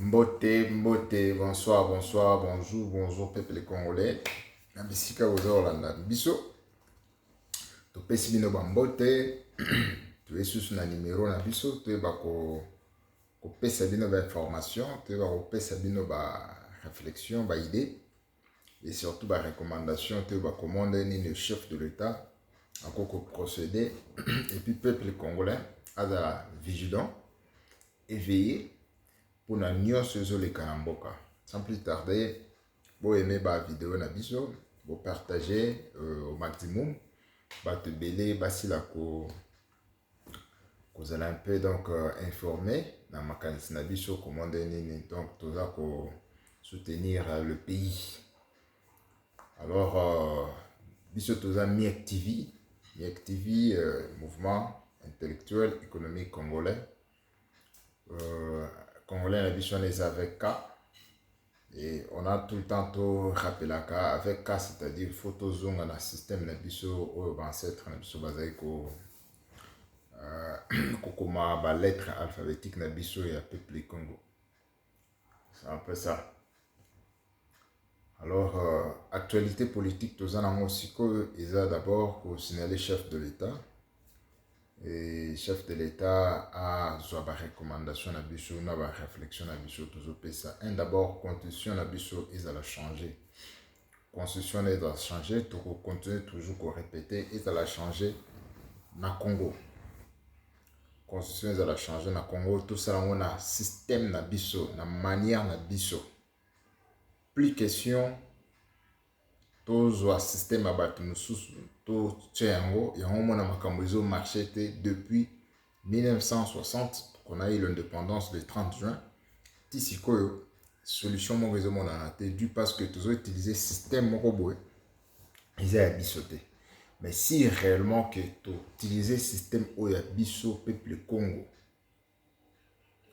Mbote, mbote, bonsoir, bonsoir, bonjour, bonjour, peuple congolais. Nabisika oza Olanda biso. To pesi bino ba mbote. Tu es sous na numéro na biso. Tu es ko pesa bino ba information. Tu es ko pesa bino ba réflexion, ba idée. Et surtout ba recommandation. Tu es commander ni le chef de l'État. Encore procéder. Et puis peuple congolais a la vigilant, éveillé. Pour na nyonso ezoleka na mboka. Sans plus tarder, vous aimez la vidéo na biso, vous partagez au maximum, te belé basila ko allez un peu donc informé na makanisi na biso comment nini donc toza ko soutenir le pays. Alors biso toza Miek TV, mouvement intellectuel économique congolais. Congolais na biso les avec K. Et on a tout le temps tout rappelé avec K, c'est-à-dire photo zoom dans le système na biso ou ancêtre na biso bazai ko kokoma ba lettre alphabétique na biso ya peuple Congo. C'est un peu ça. Alors actualité politique toza na mosiko eza d'abord ko signaler chef de l'État. Et chef de l'État a une recommandation na biso na ba réflexion na biso toujours pesa. Un d'abord constitution na biso ils allent changer. Constitution est à changer, tout continuer toujours à répéter ils allent changer na Congo. Constitution est à changer na Congo, tout ça on a système na biso, na manière na biso. Plus question un système à battre tout tchéango et on a makambozo marché depuis 1960 qu'on a eu l'indépendance le 30 juin. Tisiko solution mon réseau mon anaté dû parce que tous ont utilisé système moko ils a bisoté. Mais si réellement que tu utiliser système oya biso peuple Congo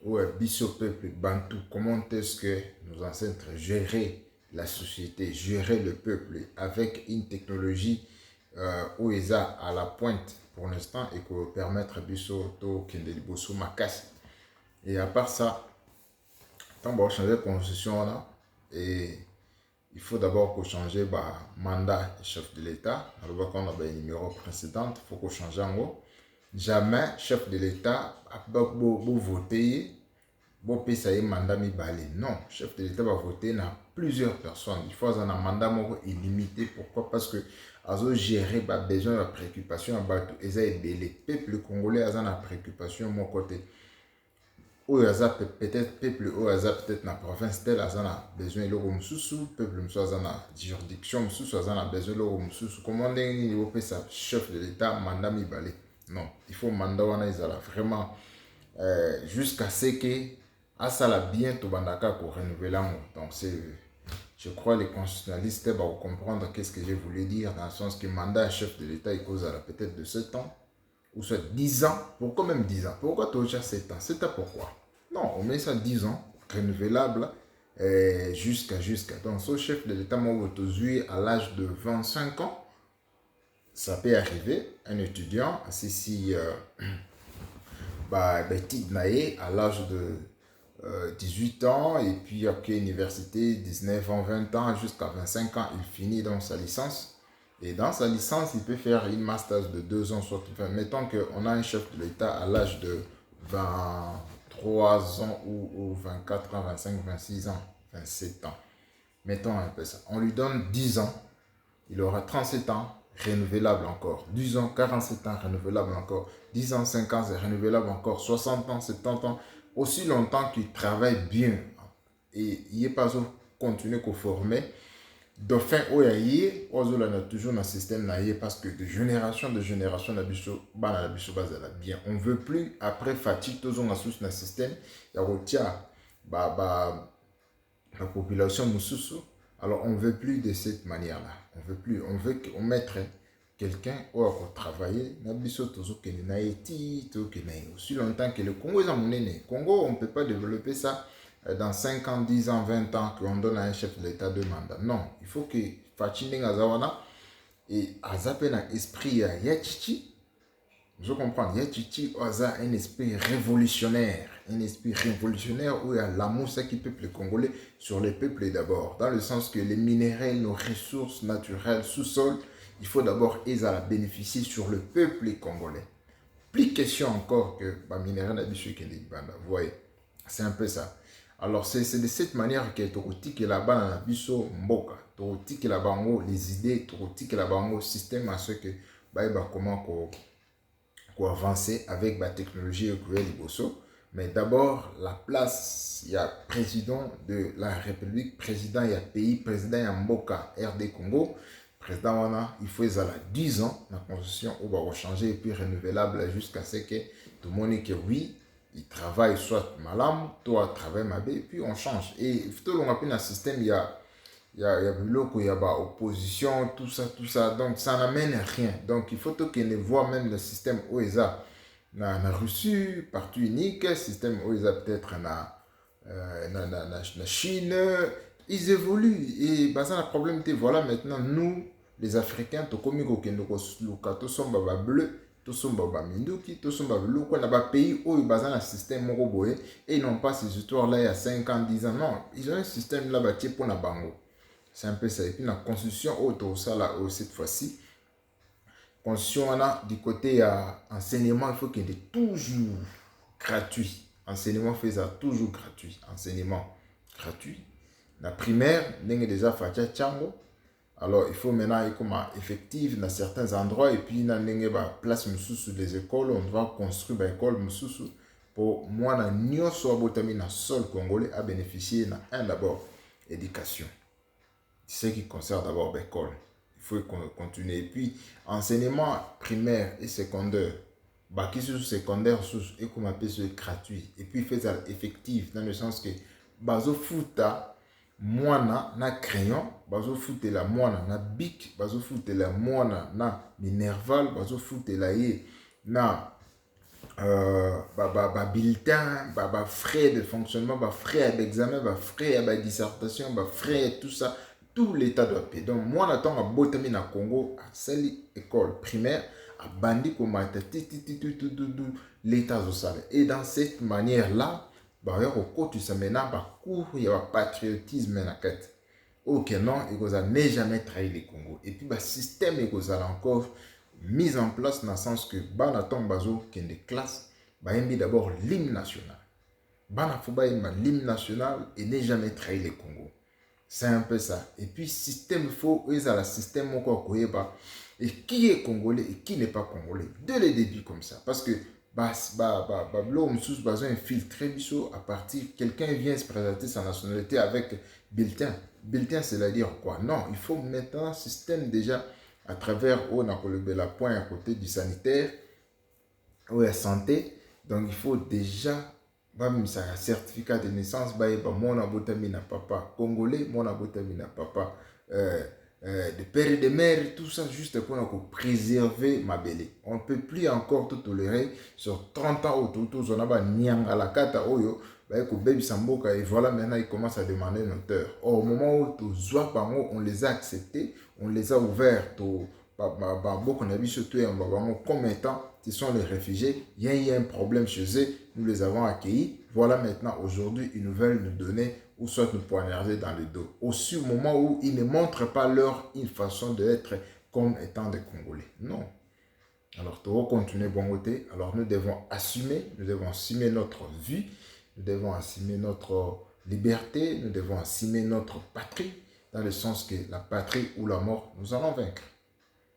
ou biso peuple Bantou, comment est-ce que nos ancêtres géraient la société, gérer le peuple avec une technologie où ils sont à la pointe pour l'instant et pour permettre biso to kendeli boso makas. Et à part ça, tant qu'on changer la constitution là, et il faut d'abord changer le mandat chef de l'État. Alors qu'on a le numéro précédent, il faut qu'on change en haut. Jamais chef de l'État a voté. Bon, ça y est, mandat mi balé. Non, chef de l'État va voter dans plusieurs personnes. Il faut un mandat illimité. Pourquoi? Parce que azo gérer ba besoin, la préoccupation, les peuples congolais a une préoccupation mon côté. Ou peut-être peuple ou peut-être na province tel a besoin de l'eau peuple a juridiction a besoin de l'eau comment on peut ça chef de l'État mandat mi balé. Non, il faut mandat wana ils vraiment jusqu'à ce que à ça la bien tout bandaka pour renouveler. Donc je crois les constitutionnalistes vont comprendre qu'est-ce que je voulais dire dans le sens que mandat chef de l'État il cause à la peut-être de 7 ans ou soit 10 ans. Pourquoi même 10 ans? Pourquoi tu as déjà 7 ans? 7 ans pourquoi? Non, on met ça 10 ans renouvelable jusqu'à donc ce chef de l'État m'a à l'âge de 25 ans. Ça peut arriver un étudiant si à l'âge de 18 ans et puis après université 19 ans 20 ans jusqu'à 25 ans il finit dans sa licence et dans sa licence il peut faire une master de 2 ans soit mettons qu'on a un chef de l'État à l'âge de 23 ans ou 24 ans 25 26 ans 27 ans mettons un peu ça on lui donne 10 ans il aura 37 ans renouvelable encore 10 ans 47 ans renouvelable encore 10 ans 5 ans c'est renouvelable encore 60 ans 70 ans aussi longtemps qu'il travaille bien et il n'est pas continuer à former dauphin oyaye ozula na toujours dans le système naïe parce que de génération la biso bien on veut plus après fatigue tous on a sous dans le système il y a retia la population mususu. Alors on veut plus de cette manière là on veut plus on veut qu'on mette quelqu'un qui a travaillé aussi longtemps que le Congo est mon aîné. Congo, on ne peut pas développer ça dans 5 ans, 10 ans, 20 ans qu'on donne à un chef de l'État de mandat. Non, il faut que Fachinding Azawana et Azapena esprit Yachichi Je comprends. Il y a Titi Oza, un esprit révolutionnaire. Un esprit révolutionnaire où il y a l'amour, ça qui peuple congolais sur les peuples d'abord. Dans le sens que les minéraux, nos ressources naturelles, sous-sol, il faut d'abord la bénéficier sur le peuple congolais. Plus question encore que bah, minéraux n'habituent qui est banda. Vous voyez, c'est un peu ça. Alors, c'est de cette manière que Toroti est là-bas dans la biso mboka. Toroti est là-bas les idées, Toroti est là-bas le système à ce que bah, comment qu'on avancer avec la technologie Liboso. Mais d'abord, la place, il y a président de la République, président, il y a pays, président, il y a Mboka, RD Congo. Président, il faut 10 ans, la constitution, on va changer et puis renouvelable jusqu'à ce que tout le monde dit que oui, il travaille soit malam, toi travaille ma et puis on change. Et tout le monde a un système, il y a opposition, tout ça. Donc, ça n'amène rien. Donc, il faut qu'il ne voit même le système OESA. Na Russie, parti unique, système OESA peut-être na Chine. Ils évoluent. Et bah, ça, le problème, c'est voilà, maintenant, nous, les Africains, tout comme nous sommes bleu, tout sommes minduki, tout sommes bleu, on a un pays où ils basent un système moroboé et non pas ces histoires-là il y a 5 ans, 10 ans. Non, ils ont un système là-bas qui est pour la bango. C'est un peu ça. Et puis la constitution autour ça là cette fois-ci. Constitution là du côté enseignement, il faut qu'il y ait toujours gratuit. Enseignement fait ça toujours gratuit. Enseignement gratuit. La primaire, n'est déjà fait tchango. Alors il faut maintenant comme effectif dans certains endroits et puis dans les place sous les écoles, on doit construire des écoles pour moi na nyoso abotami na sol congolais à bénéficier na un d'abord éducation. C'est ce qui concerne d'abord l'école. Il faut continuer. Et puis, enseignement primaire et secondaire, bah, qui sont secondaire, et comme appelle c'est gratuit. Et puis, fait ça effectif, dans le sens que, bazo futa, moana na crayon, bazo futa la moana na bic, bazo futa la moana na minerval, bazo futa la ye na bulletin, frais de fonctionnement, frais d'examen, frais de dissertation, frais tout ça. Tout l'État doit payer. Donc, moi, j'attends à Botami na Congo, à cette école primaire, à Bandi Komata, l'État au salaire. Et dans cette manière-là, il y a un cours, il y a un patriotisme dans la quête. Ok, non, il n'a jamais trahi les Congo. Et puis, le système est encore mis en place dans le sens que, Banaton Bazo, qui est des classes, il y a d'abord l'hymne national. Banafuba, il y a l'hymne national et n'a jamais trahi les Congo. C'est un peu ça. Et puis, système faux, ils ont le système et qui est congolais et qui n'est pas congolais. Dès le début comme ça. Parce que, un filtre à partir, quelqu'un vient se présenter sa nationalité avec bulletin. Bulletin, c'est-à-dire quoi? Non, il faut maintenant un système déjà à travers, on a la point à côté du sanitaire, ou la santé. Donc, il faut déjà un certificat de naissance, mon abotami na papa congolais, mon abotami na papa de père et de mère, tout ça juste pour préserver ma belle. On ne peut plus encore tout tolérer sur 30 ans autour, on a nyanga la kata oyo, baby samboka et voilà maintenant ils commencent à demander une auteur. Au moment où on les a acceptés, on les a ouverts comme étant, ce sont les réfugiés, il y a un problème chez eux, nous les avons accueillis, voilà maintenant aujourd'hui ils veulent nous donner ou soit nous poignarder dans le dos. Aussi au moment où ils ne montrent pas leur une façon d'être comme étant des Congolais. Non. Alors, tu vas continuer bon côté. Alors, nous devons assumer notre vie, nous devons assumer notre liberté, nous devons assumer notre patrie, dans le sens que la patrie ou la mort, nous allons vaincre.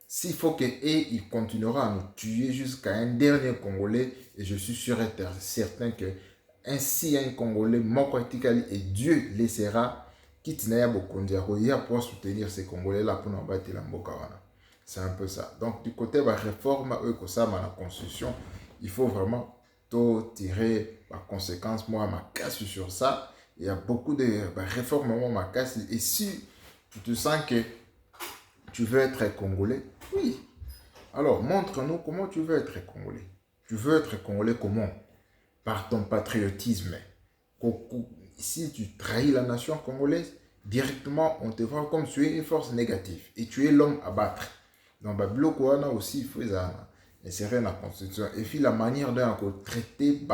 S'il faut qu'il continuera à nous tuer jusqu'à un dernier Congolais, et je suis sûr et certain que ainsi un Congolais, et Dieu laissera Kitinaya Bokondiakoya pour soutenir ces Congolais-là pour nous battre la Mbokawana. C'est un peu ça. Donc, du côté de la réforme, la Constitution, il faut vraiment tout tirer la conséquence. Moi, ma casse sur ça. Il y a beaucoup de réformes, moi, ma casse. Et si tu te sens que tu veux être Congolais, oui. Alors, montre-nous comment tu veux être Congolais. Tu veux être Congolais comment? Par ton patriotisme. Si tu trahis la nation congolaise, directement, on te voit comme tu es une force négative. Et tu es l'homme à battre. Donc, Babylokouana aussi, il faut insérer la constitution. Et puis la manière dont on traiter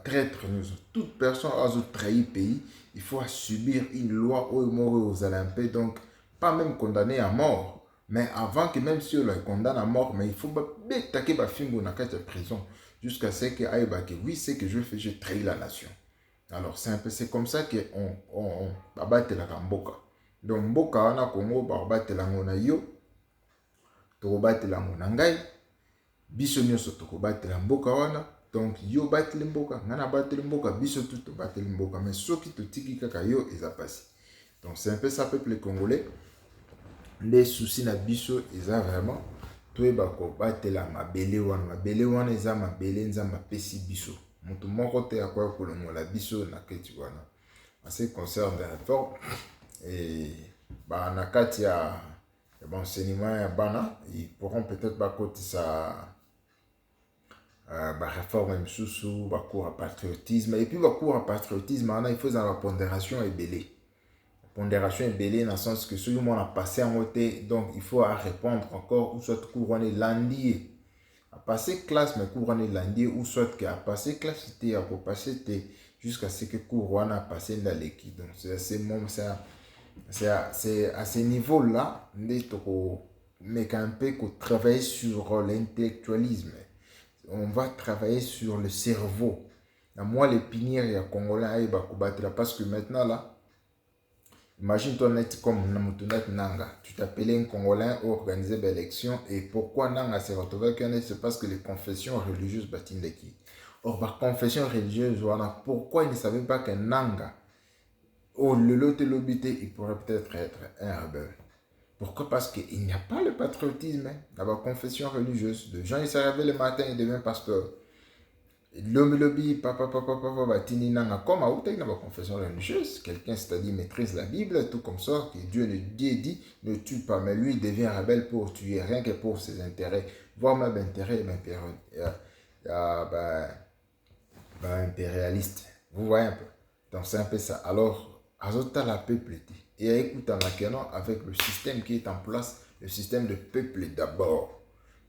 traître nous. Toute personne a trahi pays, il faut subir une loi aux Olympiques, donc pas même condamné à mort. Mais avant que même si on le condamne à mort, mais il faut taquer ba fingo na de prison jusqu'à ce que oui, c'est que je fais, je trahis la nation. Alors c'est un peu c'est comme ça que on battre la mboka. Donc mboka wana Congo battre la ngona yo, to battre la ngona ngai, biso nyonso to battre la mboka wana. Donc yo battre la mboka, ngana battre la mboka, biso tout battre la mboka, mais soki to tiki kaka yo eza passé. Donc c'est un peu ça peuple congolais. Les soucis na biso eza vraiment to bako batela mabele wana eza mabele nzamba pesi biso mutu moko te akwa kolongola biso na keti wana en ce qui concerne les réformes et na kati ya enseignement ya bana ils pourront peut-être bakotisa réforme misusu bakour à patriotisme et puis bakour à patriotisme il faut la pondération et belé. Pondération est belée dans le sens que celui on a passé en côté, donc il faut répondre encore ou soit couronner l'andier. A passer classe mais couronner l'andier ou soit que a passer classe c'était à passer jusqu'à ce que couronne a passé dans l'équipe. Donc c'est à ce niveau là mais qu'un peu qu'on travaille sur l'intellectualisme. On va travailler sur le cerveau. Moi les pinières et congolais parce que maintenant là imagine-toi net comme Nanga, tu t'appelais un Congolais ou organiser l'élection et pourquoi Nanga s'est retrouvé c'est parce que les confessions religieuses bâtissent qui. Or, par confession religieuse, voilà, pourquoi il ne savait pas qu'un Nanga, le lot de l'obité, il pourrait peut-être être un rebelle. Pourquoi? Parce qu'il n'y a pas le patriotisme dans la confession religieuse. Les gens, ils se réveillent le matin, ils deviennent pasteurs. L'homme lobby, papa, batini nanga, comme à outek dans la confession religieuse, quelqu'un c'est-à-dire maîtrise la Bible, tout comme ça, que Dieu dit, ne tue pas, mais lui il devient rebelle pour tuer, rien que pour ses intérêts, voire même intérêts impérialiste. Vous voyez un peu. Donc c'est un peu ça. Alors, azota la peuple et écoute en la avec le système qui est en place, le système de peuple d'abord.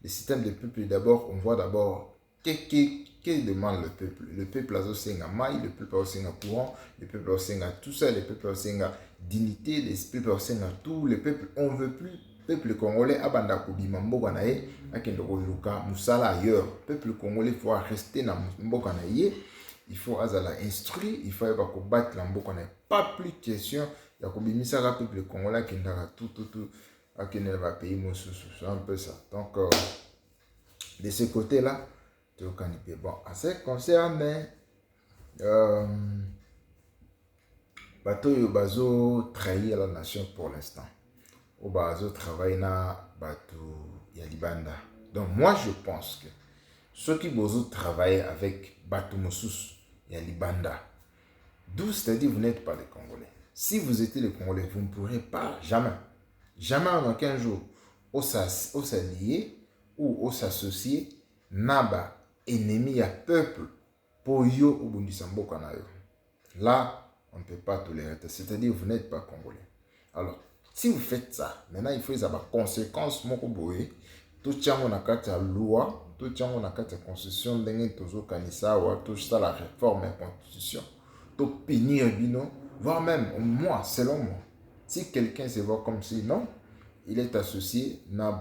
Le système de peuple d'abord, on voit d'abord qu'est-ce demande le peuple? Le peuple a aussi un maille, le peuple a aussi un courant, le peuple a aussi un tout ça, le peuple a aussi une dignité, le peuple a aussi un tout, le peuple, on ne veut plus. Le peuple congolais, abanda kubima mboka na ye, akendoko luka musala ailleurs. Le peuple congolais, il faut rester dans mboka na ye, il faut azala instruire, il faut battre la mboka na ye. Pas plus question, il y a kubimisa le peuple congolais qui n'a tout, akendele va payer mon sous, c'est un peu ça. Donc, de ce côté-là, bon, à ce qui concerne bateau bazo trahir la nation pour l'instant ou bazo travailler na bateau ya libanda. Donc moi je pense que ceux qui bazo travailler avec bateau mosus ya libanda, d'où c'est-à-dire vous n'êtes pas des Congolais. Si vous étiez les Congolais, vous ne pourrez pas jamais en aucun jour au s'allier ou au s'associer naba ennemi à peuple pour yo ou bundisambo kanayo. Là, on ne peut pas tolérer. C'est-à-dire vous n'êtes pas Congolais. Alors, si vous faites ça, maintenant il faut avoir conséquences moko boye. Tout tient na kati ya loi, tout tient na kati ya constitution ndenge tozo kanisa wa tout ça la réforme de la constitution. Tout punir bino, voire même moi selon moi. Si quelqu'un se voit comme si non, il est associé na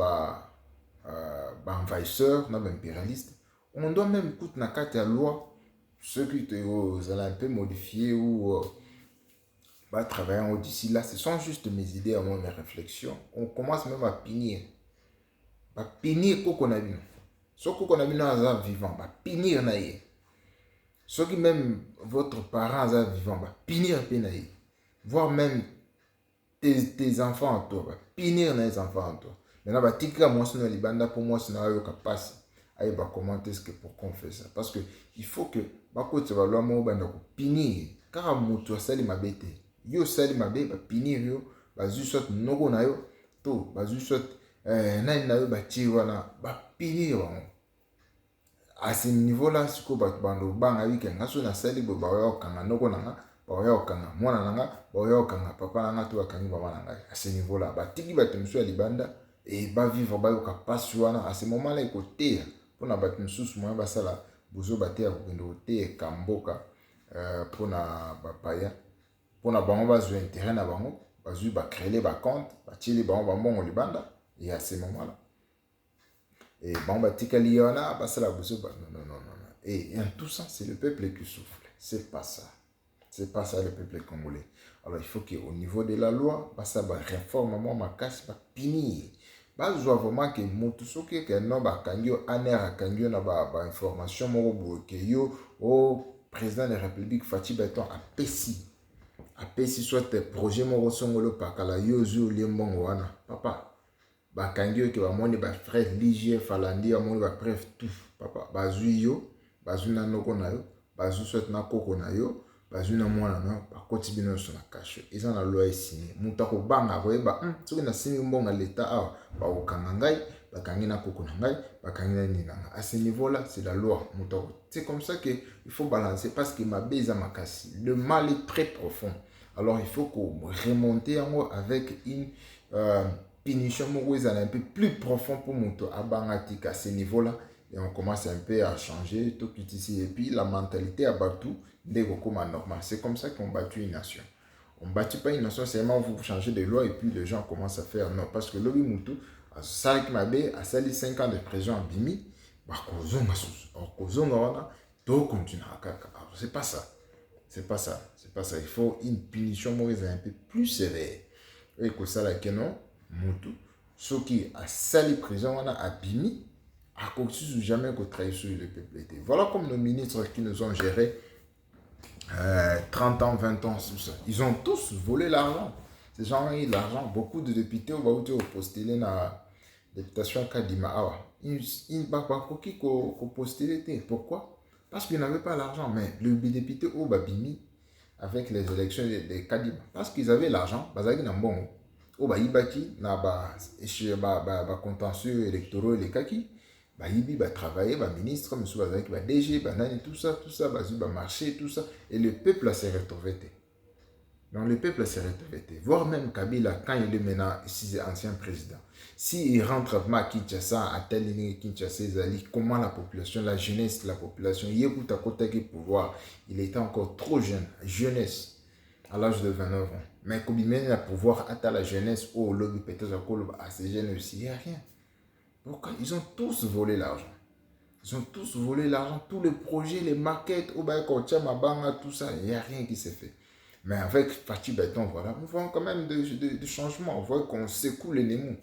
envahisseur, na impérialiste. On doit même écouter na carte la loi, ceux qui ont un peu modifié ou travailler d'ici là, ce sont juste mes idées, mes réflexions. On commence même à punir. Punir qu'on a vu. Ce qu'on a vu dans vivant, punir naïe. Ceux qui même votre parent est vivant, punir naïe. Voire même tes enfants en toi, punir les enfants en toi. Maintenant, tika moi c'est les bandes pour moi c'est na passe. Aïe comment est-ce que pourquoi on fait ça? Parce que il faut que bako tu vas loin mo banda ko punir car mutu sali mabete. Yo sali mabe ba punir yo ba jusot noko na yo to ba jusot na yo ba ti wana ba punir ba. À ce niveau là siko ba bando banga weekend ngaso na sali bo ba yo kanga noko na ba yo kanga mwana nanga ba yo kanga papa nanga to akangi ba nanga. À ce niveau là ba tiki ba temso ya libanda et va vivre bayoka pasi wana à ce moment là ekoteya mpona bato mosusu moyen basala bozo bateya kokende koteyeka mboka mpona bapaya mpona bango bazwa intérêt na bango bazwi bacréele bacompte batieli bango bambongo libanda et à ce moment là et bango batikali ye wana basala bozo non. Et en tout ça c'est le peuple qui souffre, c'est pas ça le peuple congolais. Alors il faut qu'au niveau de la loi basa ba réforme moi makasi ba punir bazwa vraiment que motu soki ke no bakangi yo aner akangi yo na ba information moko boye ke yo au président de la République Fachi Beton apesi soit projet moko songolo pakala yo ozwi olie mbongo wana papa bakangi yo ke bamoni bafrère ligier falandi bamoni babref tout papa bazwi yo bazwi na noko na yo bazwi soit na koko na yo bazwi na mwana na bakoti bino nyonso na kasho eza na loi esigne moto akobanga akoyeba soki nasimbi mbongo ya leta awa bakokanga ngai bakangi na koko na ngai bakangi na nini na ngai à ce niveau là c'est la loi moto c'est comme ça que il faut balancer parce que mabe eza makasi le mal est très profond alors il faut qu'on remonte yango avec une punition moko ezala un peu plus profond pour moto abanga tika à ce niveau là et on commence un peu à changer tout ici et puis la mentalité à Batou dès qu'on commence normal. C'est comme ça qu'on bâtit une nation. On ne bâtit pas une nation seulement vous changez de loi et puis les gens commencent à faire non parce que l'Obi Moutou a sali mabe a sali 5 ans de prison en bimi ba kozonga sous kozonga wana to continue à kaka. C'est pas ça. C'est pas ça. Il faut une punition un peu plus sévère. Et que ça là que non Moutou ceux qui a sali prison wana a bimi à cause jamais que trahir le peuple était. Voilà comme nos ministres qui nous ont géré 30 ans, 20 ans, tout ça. Ils ont tous volé l'argent. Ces gens ont eu de l'argent. Beaucoup de députés ont postulé dans la députation Kadima. Ils ont postulé. Pourquoi? Parce qu'ils n'avaient pas l'argent. Mais le député au Babimi, avec les élections de Kadima, parce qu'ils avaient l'argent, ils ont bon. Au Baïbaki, na contentieux électoraux et les kaki. Baïbi va travailler, va ministre, comme monsieur avec va DG, banani, tout ça, va marcher, tout ça. Et le peuple s'est retrouvé. Donc le peuple s'est retrouvé. Voire même Kabila, quand il est maintenant ici, ancien président, s'il rentre à Kinshasa, à tel ligne Kinshasa, comment la population, la jeunesse, la population, il écoute à côté du pouvoir, il était encore trop jeune, jeunesse, à l'âge de 29 ans. Mais comme il mène à pouvoir, à la jeunesse, au lobby, peut-être à ces jeunes aussi, il n'y a rien. Pourquoi? Ils ont tous volé l'argent. Ils ont tous volé l'argent. Tous les projets, les maquettes, tout ça, il n'y a rien qui s'est fait. Mais avec Fachi Beton, voilà, nous voyons quand même des changements. On voit qu'on secoue les némous.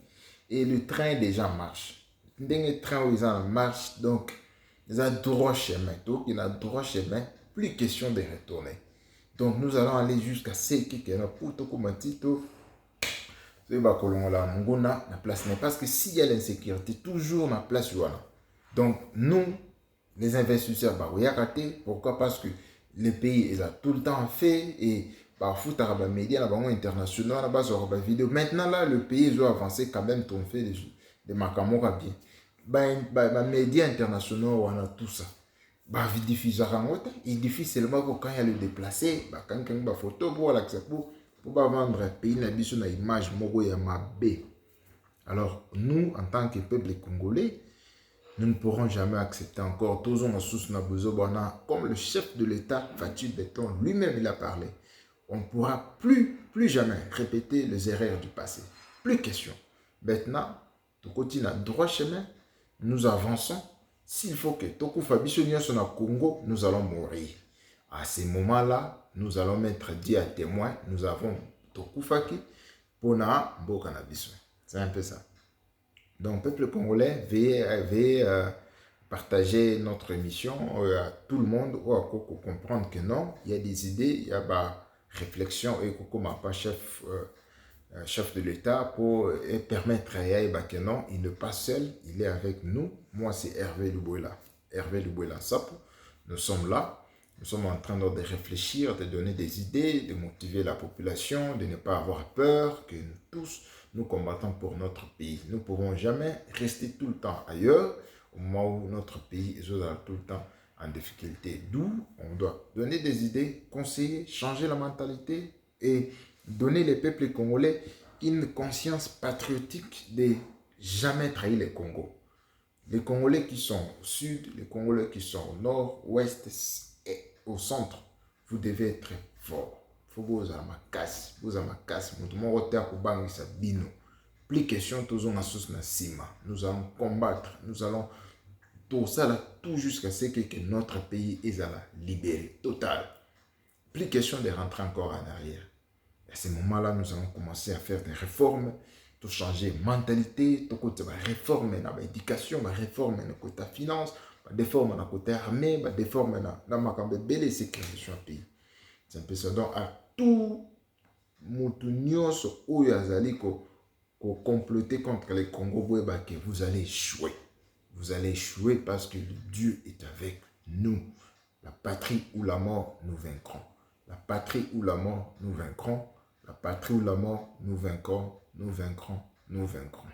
Et le train déjà marche. Le train où ils en marche, donc, ils ont droit chemin. Donc, il a droit chemin. Plus question de retourner. Donc, nous allons aller jusqu'à ce qui est là pour tout matito. La place n'est parce que s'il y a l'insécurité, toujours la place. Donc, nous, les investisseurs, pourquoi? Parce que le pays ils ont tout le temps fait et parfois, les médias internationaux, vidéo. Maintenant, là, le pays ils ont avancé quand même, on fait des macamoras bien. Les médias internationaux, on a tout ça. Il diffuse seulement quand il y a le déplacé, quand il y a une photo pour vendre un pays na biso na image moko ya mabe. Alors nous en tant que peuple congolais nous ne pourrons jamais accepter encore comme le chef de l'État Fachi Beton lui-même il a parlé. On ne pourra plus jamais répéter les erreurs du passé. Plus question. Maintenant tout continue à droit chemin, nous avançons. S'il faut que Toku Fabiso Nyonso na Congo, nous allons mourir. À ce moment-là, nous allons mettre Dieu à témoin. Nous avons Tokufaki pour na Bokanabiso. C'est un peu ça. Donc, peuple congolais, veuillez partager notre émission à tout le monde pour comprendre que non, il y a des idées, il y a des réflexions et comme pas chef de l'État pour permettre à Yaïba que non, il n'est pas seul, il est avec nous. Moi, c'est Hervé Lubuela. Hervé Lubuela Sapo. Nous sommes là. Nous sommes en train de réfléchir, de donner des idées, de motiver la population, de ne pas avoir peur, que nous tous, nous combattons pour notre pays. Nous ne pouvons jamais rester tout le temps ailleurs, au moment où notre pays est tout le temps en difficulté. D'où on doit donner des idées, conseiller, changer la mentalité et donner les peuples congolais une conscience patriotique de jamais trahi les Congos. Les Congolais qui sont au sud, les Congolais qui sont au nord, ouest et au centre, vous devez être forts. Il faut que vous ayez ma casse. Vous avez ma casse. Plus question, tous on a sous na sima. Nous allons combattre. Nous allons tout ça tout jusqu'à ce que notre pays est libéré. Total. Plus question de rentrer encore en arrière. À ce moment-là, nous allons commencer à faire des réformes, tout changer de mentalité, tout côté réforme dans l'éducation, réforme dans le côté finance, réforme dans le côté armée, réforme dans le côté sécurisation du pays. C'est un peu ça. Donc, à tout mutunyoso ou yazali ko comploter contre les Congo, vous allez échouer. Vous allez échouer parce que Dieu est avec nous. La patrie ou la mort, nous vaincrons. La patrie ou la mort, nous vaincrons. La patrie ou la mort, nous vaincrons, nous vaincrons, nous vaincrons.